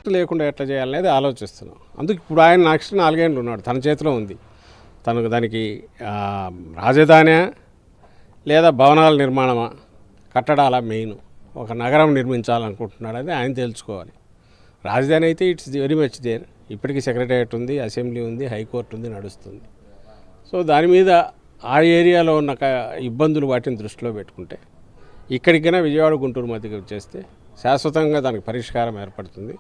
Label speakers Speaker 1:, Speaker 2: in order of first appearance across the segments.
Speaker 1: Conflict లేకుండా ఎట్లా చేయాలనేది ఆలోచిస్తున్నాం. అందుకు ఇప్పుడు ఆయన నెక్స్ట్ 4 ఏళ్ళు ఉన్నాడు, తన చేతిలో ఉంది. తనకు దానికి రాజధాని లేదా భవనాల నిర్మాణమా, కట్టడాల మెయిన్, ఒక నగరం నిర్మించాలనుకుంటున్నాడు, అది ఆయన తెలుసుకోవాలి. రాజధాని అయితే ఇట్స్ వెరీ మచ్ దేర్, ఇప్పటికీ సెక్రటేరియట్ ఉంది, అసెంబ్లీ ఉంది, హైకోర్టు ఉంది, నడుస్తుంది. సో దాని మీద ఆ ఏరియాలో ఉన్న ఇబ్బందులు వాటిని దృష్టిలో పెట్టుకుంటే ఇక్కడికైనా విజయవాడ గుంటూరు మధ్యకి వచ్చేస్తే శాశ్వతంగా దానికి పరిష్కారం ఏర్పడుతుంది.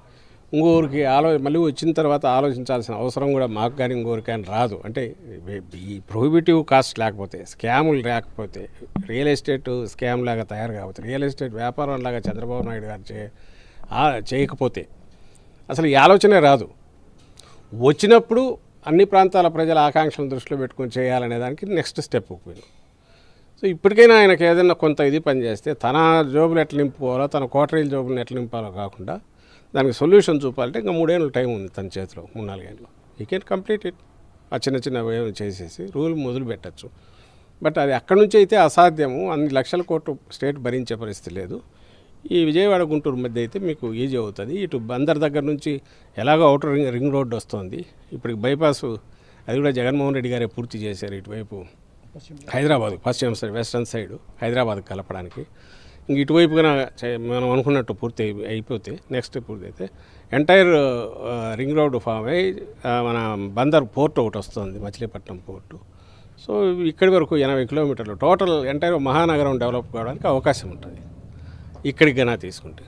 Speaker 1: ఇంకోరికి మళ్ళీ వచ్చిన తర్వాత ఆలోచించాల్సిన అవసరం కూడా మాకు కానీ ఇంకోరికైనా రాదు. అంటే ఈ ప్రొహిబిటివ్ కాస్ట్ లేకపోతే, స్కాములు లేకపోతే, రియల్ ఎస్టేట్ స్కామ్ లాగా తయారు కాకపోతే, రియల్ ఎస్టేట్ వ్యాపారం లాగా చంద్రబాబు నాయుడు గారు చేయకపోతే అసలు ఈ ఆలోచనే రాదు. వచ్చినప్పుడు అన్ని ప్రాంతాల ప్రజల ఆకాంక్షలను దృష్టిలో పెట్టుకొని చేయాలనే దానికి నెక్స్ట్ స్టెప్ పోయింది. సో ఇప్పటికైనా ఆయనకు ఏదైనా కొంత ఇది పనిచేస్తే తన జోబులు ఎట్లా నింపుకోవాలో, తన కోటరీల జోబులను ఎట్లా నింపాలో కాకుండా దానికి సొల్యూషన్ చూపాలంటే ఇంకా 3 ఏళ్ళు టైం ఉంది తన చేతిలో, 3-4 ఏళ్ళు. You can complete it. ఆ చిన్న చిన్న చేసేసి రూల్ మొదలు పెట్టచ్చు. బట్ అది అక్కడి నుంచి అయితే అసాధ్యము. అన్ని లక్షల కోట్లు స్టేట్ భరించే పరిస్థితి లేదు. ఈ విజయవాడ గుంటూరు మధ్య అయితే మీకు ఈజీ అవుతుంది. ఇటు బందర్ దగ్గర నుంచి ఎలాగో అవుటర్ రింగ్ రోడ్డు వస్తుంది. ఇప్పుడు బైపాస్ అది కూడా జగన్మోహన్ రెడ్డి గారే పూర్తి చేశారు. ఇటువైపు హైదరాబాద్ పశ్చిమ సైడ్, వెస్టర్న్ సైడ్ హైదరాబాద్ కలపడానికి. ఇంక ఇటువైపుగా మనం అనుకున్నట్టు పూర్తి అయిపోతే, నెక్స్ట్ పూర్తి అయితే ఎంటైర్ రింగ్ రోడ్డు ఫామ్ అయ్యి మన బందర్ పోర్ట్ ఒకటి వస్తుంది, మచిలీపట్నం పోర్టు. సో ఇక్కడి వరకు 80 కిలోమీటర్లు టోటల్ ఎంటైర్ మహానగరం డెవలప్ కావడానికి అవకాశం ఉంటుంది ఇక్కడికి గనా తీసుకుంటే.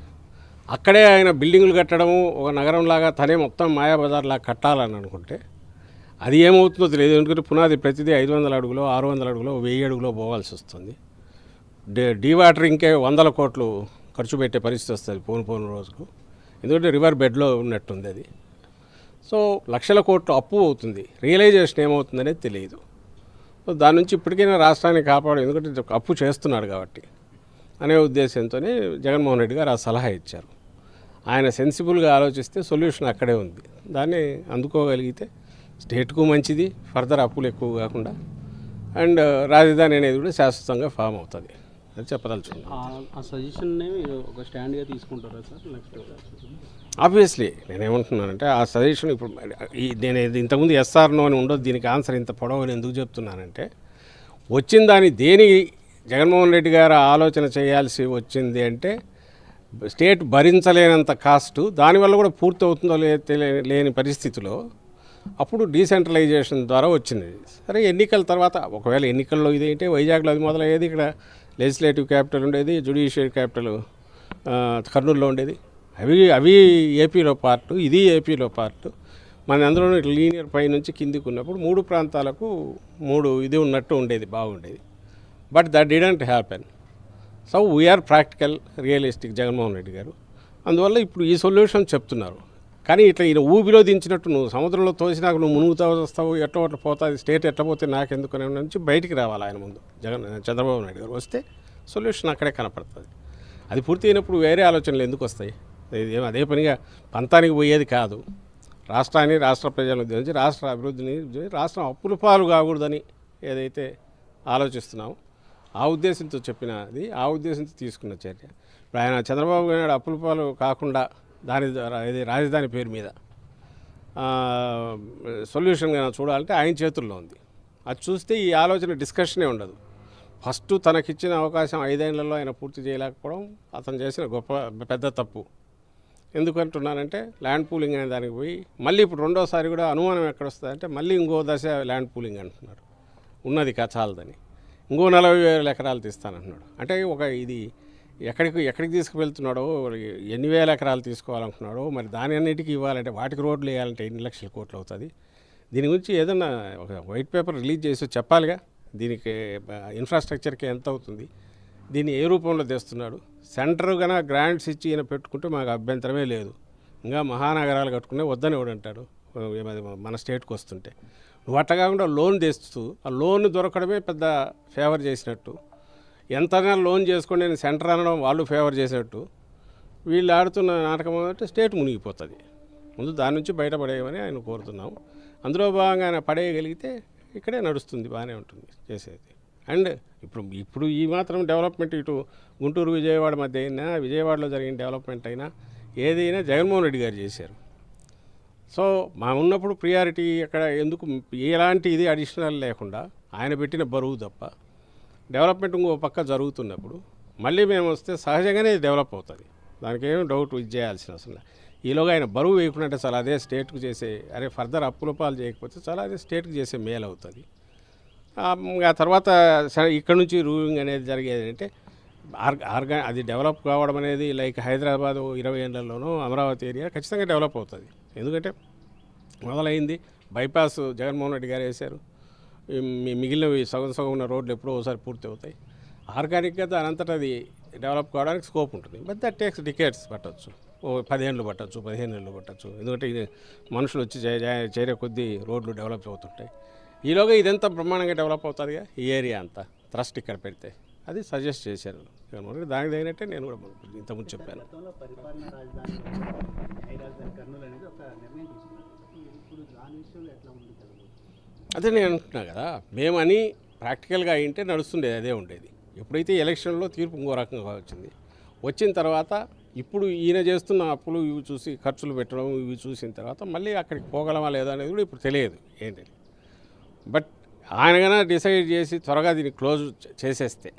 Speaker 1: అక్కడే ఆయన బిల్డింగులు కట్టడము, ఒక నగరంలాగా తనే మొత్తం మాయాబజార్లాగా కట్టాలని అనుకుంటే అది ఏమవుతుందో తెలియదు. ఎందుకంటే పునాది ప్రతిదీ 500 అడుగులో, 600 అడుగులో, 1000 అడుగులో పోవాల్సి వస్తుంది. డీవాటరింగ్కే 100 కోట్లు ఖర్చు పెట్టే పరిస్థితి వస్తుంది పోను రోజుకు. ఎందుకంటే రివర్ బెడ్లో ఉన్నట్టుంది అది. సో లక్షల కోట్లు అప్పు అవుతుంది. రియలైజేషన్ ఏమవుతుందనేది తెలియదు. సో దాని నుంచి ఇప్పటికైనా రాష్ట్రాన్ని కాపాడు, ఎందుకంటే అప్పు చేస్తున్నాడు కాబట్టి అనే ఉద్దేశంతోనే జగన్మోహన్ రెడ్డి గారు ఆ సలహా ఇచ్చారు. ఆయన సెన్సిబుల్గా ఆలోచిస్తే సొల్యూషన్ అక్కడే ఉంది. దాన్ని అందుకోగలిగితే స్టేట్కు మంచిది, ఫర్దర్ అప్పులు ఎక్కువ కాకుండా, అండ్ రాజధాని అనేది కూడా శాశ్వతంగా ఫామ్ అవుతుంది. అది చెప్పదలుచుకున్నాను.
Speaker 2: ఆ సజెషన్ని ఒక స్టాండ్గా తీసుకుంటారా సార్ నెక్స్ట్?
Speaker 1: ఆబ్వియస్లీ నేనేమంటున్నానంటే ఆ సజెషన్ ఇప్పుడు నేను ఇంతకుముందు ఎస్ఆర్ నో అని ఉండదు, దీనికి ఆన్సర్ ఇంత పొడవని ఎందుకు చెప్తున్నానంటే, వచ్చిన దాన్ని దేని జగన్మోహన్ రెడ్డి గారు ఆలోచన చేయాల్సి వచ్చింది అంటే స్టేట్ భరించలేనంత కాస్టు, దానివల్ల కూడా పూర్తి అవుతుందో లేని పరిస్థితిలో అప్పుడు డీసెంట్రలైజేషన్ ద్వారా వచ్చింది. సరే ఎన్నికల తర్వాత ఒకవేళ ఎన్నికల్లో ఇదేంటే వైజాగ్లో అది మొదలయ్యేది, ఇక్కడ లెజిస్లేటివ్ క్యాపిటల్ ఉండేది, జ్యుడిషియరీ క్యాపిటల్ కర్నూలులో ఉండేది. అవి ఏపీలో పార్టు, ఇది ఏపీలో పార్టు. మన అందులో లీనియర్ పై నుంచి కిందికి ఉన్నప్పుడు 3 ప్రాంతాలకు 3 ఇది ఉన్నట్టు ఉండేది, బాగుండేది. But that didn't happen. So we are practical, realistic Jaganmohan Reddy garu. అందువల్ల ఇప్పుడు ఈ సొల్యూషన్ చెప్తున్నారు. కానీ ఇట్లా ఈయన ఊబిలో దించినట్టు నువ్వు సముద్రంలో తోసినాక నువ్వు మునుగుతావు వస్తావు, ఎట్లా పోతుంది స్టేట్, ఎట్లా పోతే నాకెందుకు అనే నుంచి బయటికి రావాలి ఆయన ముందు చంద్రబాబు నాయుడు గారు. వస్తే సొల్యూషన్ అక్కడే కనపడుతుంది. అది పూర్తి అయినప్పుడు వేరే ఆలోచనలు ఎందుకు వస్తాయి? అదే పనిగా పంతానికి పోయేది కాదు. రాష్ట్రాన్ని, రాష్ట్ర ప్రజలను ఉద్దేశించి, రాష్ట్ర అభివృద్ధిని, రాష్ట్రం అప్పుల పాలు కాకూడదని ఏదైతే ఆలోచిస్తున్నామో ఆ ఉద్దేశంతో చెప్పినది, ఆ ఉద్దేశంతో తీసుకున్న చర్య. ఇప్పుడు ఆయన చంద్రబాబు నాయుడు అప్పుల పాలు కాకుండా దాని ద్వారా ఇది రాజధాని పేరు మీద సొల్యూషన్గా చూడాలంటే ఆయన చేతుల్లో ఉంది. అది చూస్తే ఈ ఆలోచన డిస్కషనే ఉండదు. ఫస్ట్ తనకిచ్చిన అవకాశం 5 ఏళ్లలో ఆయన పూర్తి చేయలేకపోవడం అతను చేసిన పెద్ద తప్పు. ఎందుకంటున్నానంటే ల్యాండ్ పూలింగ్ అనే దానికి పోయి మళ్ళీ ఇప్పుడు రెండోసారి కూడా అనుమానం ఎక్కడ వస్తుందంటే మళ్ళీ ఇంకో దశ ల్యాండ్ పూలింగ్ అంటున్నారు. ఉన్నది చాలదని ఇంకో 40,000 ఎకరాలు తీస్తానంటున్నాడు. అంటే ఒక ఇది ఎక్కడికి తీసుకువెళ్తున్నాడో, ఎన్ని వేల ఎకరాలు తీసుకోవాలనుకున్నాడో, మరి దాని అన్నిటికీ ఇవ్వాలంటే వాటికి రోడ్లు వేయాలంటే ఎన్ని లక్షల కోట్లు అవుతుంది. దీని గురించి ఏదన్నా ఒక వైట్ పేపర్ రిలీజ్ చేసి చెప్పాలిగా. దీనికి ఇన్ఫ్రాస్ట్రక్చర్కి ఎంత అవుతుంది, దీన్ని ఏ రూపంలో తెస్తున్నాడు. సెంటర్ కన్నా గ్రాంట్స్ ఇచ్చి ఈయన పెట్టుకుంటే మాకు అభ్యంతరమే లేదు. ఇంకా మహానగరాలు కట్టుకునే వద్దని ఎవడంటాడు మన స్టేట్కి వస్తుంటే. నువ్వు అట్లా కాకుండా లోన్ తెస్తూ ఆ లోన్ దొరకడమే పెద్ద ఫేవర్ చేసినట్టు, ఎంతైనా లోన్ చేసుకొని నేను సెంటర్ అనడం వాళ్ళు ఫేవర్ చేసినట్టు వీళ్ళు ఆడుతున్న నాటకం అంటే స్టేట్ మునిగిపోతుంది. ముందు దాని నుంచి బయటపడేయమని ఆయన కోరుతున్నాం. అందులో భాగంగా ఆయన పడేయగలిగితే ఇక్కడే నడుస్తుంది, బాగానే ఉంటుంది చేసేది. అండ్ ఇప్పుడు ఈ మాత్రం డెవలప్మెంట్ ఇటు గుంటూరు విజయవాడ మధ్య అయినా, విజయవాడలో జరిగిన డెవలప్మెంట్ అయినా ఏదైనా జగన్మోహన్ రెడ్డి గారు చేశారు. సో మా ఉన్నప్పుడు ప్రియారిటీ అక్కడ ఎందుకు ఎలాంటి ఇది అడిషనల్ లేకుండా ఆయన పెట్టిన బరువు తప్ప డెవలప్మెంట్ ఇంకో పక్క జరుగుతున్నప్పుడు మళ్ళీ మేము వస్తే సహజంగానే డెవలప్ అవుతుంది. దానికి ఏం డౌట్ ఇది చేయాల్సిన అసలు. ఈలోగా ఆయన బరువు వేయకుండా చాలా అదే స్టేట్కు చేసే అరే ఫర్దర్ అప్పుల పాలు చేయకపోతే చాలా అదే స్టేట్కి చేసే మేలు అవుతుంది. ఆ తర్వాత సరే ఇక్కడ నుంచి రూలింగ్ అనేది జరిగేది అంటే అది డెవలప్ కావడం అనేది లైక్ హైదరాబాద్ 20 ఏళ్లలోనూ అమరావతి ఏరియా ఖచ్చితంగా డెవలప్ అవుతుంది. ఎందుకంటే మొదలైంది బైపాస్ జగన్మోహన్ రెడ్డి గారు వేశారు. మిగిలినవి సగం సగం ఉన్న రోడ్లు ఎప్పుడో ఒకసారి పూర్తి అవుతాయి. ఆర్గానిక్గా దాని అంతటా అది డెవలప్ కావడానికి స్కోప్ ఉంటుంది. బట్ దట్ టేక్స్ డికేట్స్ పట్టవచ్చు. 10 ఏళ్ళు పట్టచ్చు, 15 ఏళ్ళు పట్టచ్చు. ఎందుకంటే ఇది మనుషులు వచ్చి చేరే కొద్దీ రోడ్లు డెవలప్ అవుతుంటాయి. ఈలోగా ఇదంతా బ్రహ్మాండంగా డెవలప్ అవుతుందిగా ఈ ఏరియా అంతా ట్రస్ట్ ఇక్కడ పెడితే అది సజెస్ట్ చేశారు జగన్మోహన్ రెడ్డి. దానికి తగినట్టే నేను కూడా ఇంతకుముందు చెప్పాను.
Speaker 2: గతంలో పరిపాలనా రాజధాని కర్నూలు అనేది ఒక నిర్ణయం తీసుకున్నారు. ఇప్పుడు దాని విషయంలో ఎట్లా ఉంది తెలుగు?
Speaker 1: అదే నేను అంటున్నా కదా, మేమని ప్రాక్టికల్గా అయింటే నడుస్తుండేది, అదే ఉండేది. ఎప్పుడైతే ఎలక్షన్లో తీర్పు ఇంకో రకంగా వచ్చిన తర్వాత ఇప్పుడు ఈయన చేస్తున్న అప్పులు ఇవి చూసి ఖర్చులు పెట్టడం ఇవి చూసిన తర్వాత మళ్ళీ అక్కడికి పోగలమా లేదా అనేది కూడా ఇప్పుడు తెలియదు ఏంటని. బట్ ఆయన కన్నా డిసైడ్ చేసి త్వరగా దీన్ని క్లోజ్ చేసేస్తే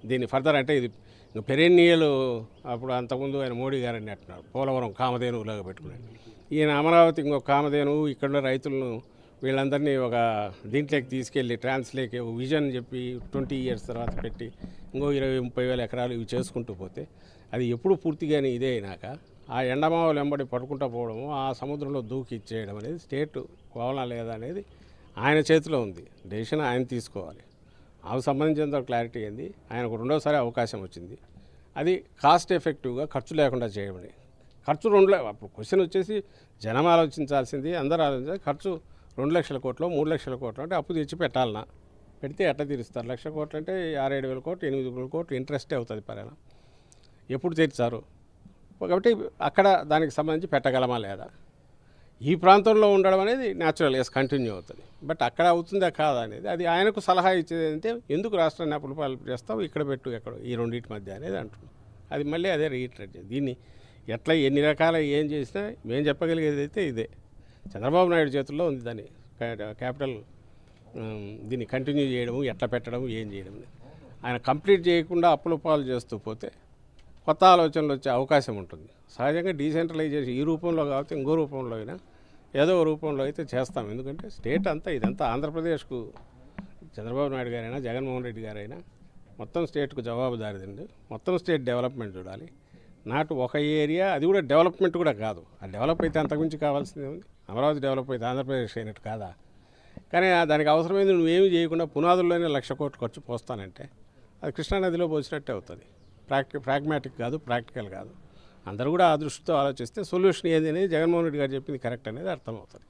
Speaker 1: దీన్ని ఫర్దర్ అంటే ఇది పెరెన్నియల్ అప్పుడు అంతకుముందు ఆయన మోడీ గారని అంటున్నారు పోలవరం కామధేనువులాగా పెట్టుకున్నాడు. ఈయన అమరావతి ఇంకొక కామధేనువు ఇక్కడున్న రైతులను వీళ్ళందరినీ ఒక దీంట్లోకి తీసుకెళ్ళి ట్రాన్స్లేకి ఒక విజన్ చెప్పి 20 years తర్వాత పెట్టి ఇంకో 20-30 వేల ఎకరాలు ఇవి చేసుకుంటూ పోతే అది ఎప్పుడు పూర్తిగానే ఇదే అయినాక ఆ ఎండమావులు వెంబడి పట్టుకుంటూ పోవడము ఆ సముద్రంలో దూకి ఇచ్చేయడం అనేది స్టేట్ కోవాలా లేదా అనేది ఆయన చేతిలో ఉంది. డెసిషన్ ఆయన తీసుకోవాలి. ఆకు సంబంధించినంత క్లారిటీ ఏంది, ఆయనకు రెండోసారి అవకాశం వచ్చింది. అది కాస్ట్ ఎఫెక్టివ్గా ఖర్చు లేకుండా చేయమని. ఖర్చు అప్పుడు క్వశ్చన్ వచ్చేసి జనం ఆలోచించాల్సింది, అందరూ ఆలోచించాలి. ఖర్చు 2 లక్షల కోట్లు 3 లక్షల కోట్లు అంటే అప్పు తెచ్చి పెట్టాలన్నా పెడితే ఎట్లా తీరుస్తారు? 1 లక్ష కోట్లు అంటే 6-7 వేల కోట్లు 8 వేల కోట్లు ఇంట్రెస్టే అవుతుంది పరేనా ఎప్పుడు తెచ్చారు? కాబట్టి అక్కడ దానికి సంబంధించి పెట్టగలమా లేదా? ఈ ప్రాంతంలో ఉండడం అనేది న్యాచురల్ ఎస్ కంటిన్యూ అవుతుంది. బట్ అక్కడ అవుతుందా కాదా అనేది అది ఆయనకు సలహా ఇచ్చేది అంటే ఎందుకు రాష్ట్రాన్ని అప్పులు పాలు చేస్తావు ఇక్కడ పెట్టు ఎక్కడో ఈ రెండింటి మధ్య అనేది అంటున్నాం. అది మళ్ళీ అదే రీఇటరేట్ చేయాలి. దీన్ని ఎట్లా ఎన్ని రకాల ఏం చేసినా మేము చెప్పగలిగేది అయితే ఇదే. చంద్రబాబు నాయుడు చేతుల్లో ఉంది దాన్ని క్యాపిటల్ దీన్ని కంటిన్యూ చేయడము ఎట్లా పెట్టడం ఏం చేయడం. ఆయన కంప్లీట్ చేయకుండా అప్పుల పాలు చేస్తూ పోతే కొత్త ఆలోచనలు వచ్చే అవకాశం ఉంటుంది. సహజంగా డీసెంట్రలైజేషన్ ఈ రూపంలో కాకపోతే ఇంకో రూపంలో అయినా ఏదో రూపంలో అయితే చేస్తాం. ఎందుకంటే స్టేట్ అంతా ఇదంతా ఆంధ్రప్రదేశ్కు చంద్రబాబు నాయుడు గారైనా జగన్మోహన్ రెడ్డి గారైనా మొత్తం స్టేట్కు జవాబుదారిదండి. మొత్తం స్టేట్ డెవలప్మెంట్ చూడాలి. నాటు ఒక ఏరియా అది కూడా డెవలప్మెంట్ కూడా కాదు. ఆ డెవలప్ అయితే అంతకుమించి కావాల్సిందే ఉంది. అమరావతి డెవలప్ అయితే ఆంధ్రప్రదేశ్ అయినట్టు కాదా? కానీ దానికి అవసరమైంది నువ్వేమీ చేయకుండా పునాదుల్లోనే 1 లక్ష కోట్లు ఖర్చు పోస్తానంటే అది కృష్ణానదిలో పోసినట్టే అవుతుంది. ప్రాగ్మాటిక్ కాదు, ప్రాక్టికల్ కాదు. అందరూ కూడా ఆ దృష్టితో ఆలోచిస్తే సొల్యూషన్ ఏది అనేది జగన్మోహన్ రెడ్డి గారు చెప్పింది కరెక్ట్ అనేది అర్థమవుతుంది.